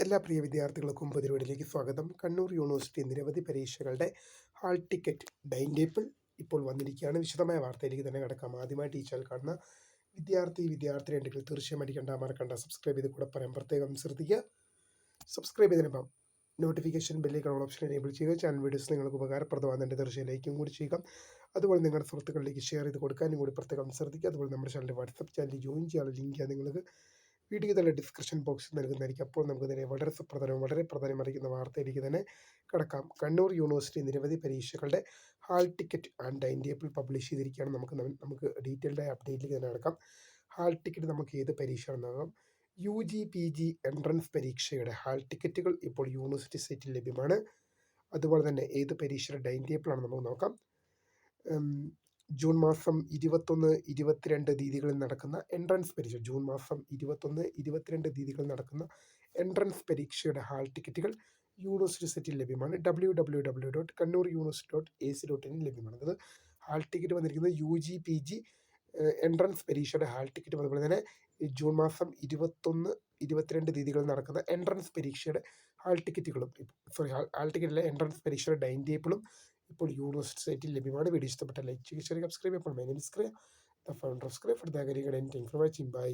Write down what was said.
എല്ലാ പ്രിയ വിദ്യാർത്ഥികൾക്കും പുതിയ സ്വാഗതം. കണ്ണൂർ യൂണിവേഴ്സിറ്റി നിരവധി പരീക്ഷകളുടെ ഹാൾ ടിക്കറ്റ് ടൈം ടേബിൾ ഇപ്പോൾ വന്നിരിക്കുകയാണ്. വിശദമായ വാർത്തയിലേക്ക് തന്നെ കിടക്കാം. ആദ്യമായിട്ട് ഈ ചാനൽ കാണുന്ന വിദ്യാർത്ഥിനിയുണ്ടെങ്കിൽ തീർച്ചയായും അടിക്കണ്ട മറക്കണ്ട സബ്സ്ക്രൈബ് ചെയ്ത് കൂടെ പറയാൻ പ്രത്യേകം ശ്രദ്ധിക്കുക. സബ്സ്ക്രൈബ് ചെയ്തതിനൊപ്പം നോട്ടിഫിക്കേഷൻ ബെല്ലിലേക്കുള്ള ഓപ്ഷൻ എനേബിൾ ചെയ്യുക. ചാനൽ വീഡിയോസ് നിങ്ങൾക്ക് ഉപകാരപ്രദമാകുന്നുണ്ട് തീർച്ചയായും ലൈക്കും കൂടി ചെയ്യുക. അതുപോലെ നിങ്ങളുടെ സുഹൃത്തുക്കളിലേക്ക് ഷെയർ ചെയ്ത് കൊടുക്കാനും കൂടി പ്രത്യേകം ശ്രദ്ധിക്കുക. അതുപോലെ നമ്മുടെ ചാനലിൻ്റെ വാട്സപ്പ് ചാനൽ ജോയിൻ ചെയ്യാനുള്ള ലിങ്ക് നിങ്ങൾക്ക് വീഡിയോ തന്നെ ഡിസ്ക്രിപ്ഷൻ ബോക്സിൽ നൽകുന്നതായിരിക്കും. അപ്പോൾ നമുക്ക് തന്നെ വളരെ പ്രധാനമറിയിക്കുന്ന വാർത്തയിലേക്ക് തന്നെ കടക്കാം. കണ്ണൂർ യൂണിവേഴ്സിറ്റി നിരവധി പരീക്ഷകളുടെ hall ticket and time table publish ചെയ്തിരിക്കുകയാണ്. നമുക്ക് ഡീറ്റെയിൽഡായ അപ്ഡേറ്റിലേക്ക് തന്നെ നടക്കാം. ഹാൾ ടിക്കറ്റ് നമുക്ക് ഏത് പരീക്ഷയാണെന്ന് നോക്കാം. UG PG എൻട്രൻസ് പരീക്ഷയുടെ ഹാൾ ടിക്കറ്റുകൾ ഇപ്പോൾ യൂണിവേഴ്സിറ്റി സൈറ്റിൽ ലഭ്യമാണ്. അതുപോലെ തന്നെ ഏത് പരീക്ഷയുടെ ടൈം ടേബിളാണ് നമുക്ക് നോക്കാം. ജൂൺ മാസം 21, 22 തീയതികളിൽ നടക്കുന്ന എൻട്രൻസ് പരീക്ഷ നടക്കുന്ന എൻട്രൻസ് പരീക്ഷയുടെ ഹാൾ ടിക്കറ്റുകൾ യൂണിവേഴ്സിറ്റി സൈറ്റിൽ ലഭ്യമാണ്. www.kannuruniversity.ac.in ലഭ്യമാണ്. അത് ഹാൾ ടിക്കറ്റ് വന്നിരിക്കുന്നത് UG PG എൻട്രൻസ് പരീക്ഷയുടെ ഹാൾ ടിക്കറ്റും അതുപോലെ തന്നെ ജൂൺ മാസം 21, 22 തീയതികളിൽ നടക്കുന്ന എൻട്രൻസ് പരീക്ഷയുടെ ഹാൾ ടിക്കറ്റുകളും ഹാൾ ടിക്കറ്റിലെ എൻട്രൻസ് പരീക്ഷയുടെ ടൈം ടേബിളും ഇപ്പോൾ യൂണിവേഴ്സിറ്റി സൈറ്റിൽ ലഭ്യമാണ്. വീഡിയോ ഇഷ്ടപ്പെട്ട ലൈക്ക് ചെയ്യുക, സബ്സ്ക്രൈബ് ചെയ്യപ്പോൾ my name is Kriya, the founder of സ്ക്രിയ for the aggregate and thank for watching. By.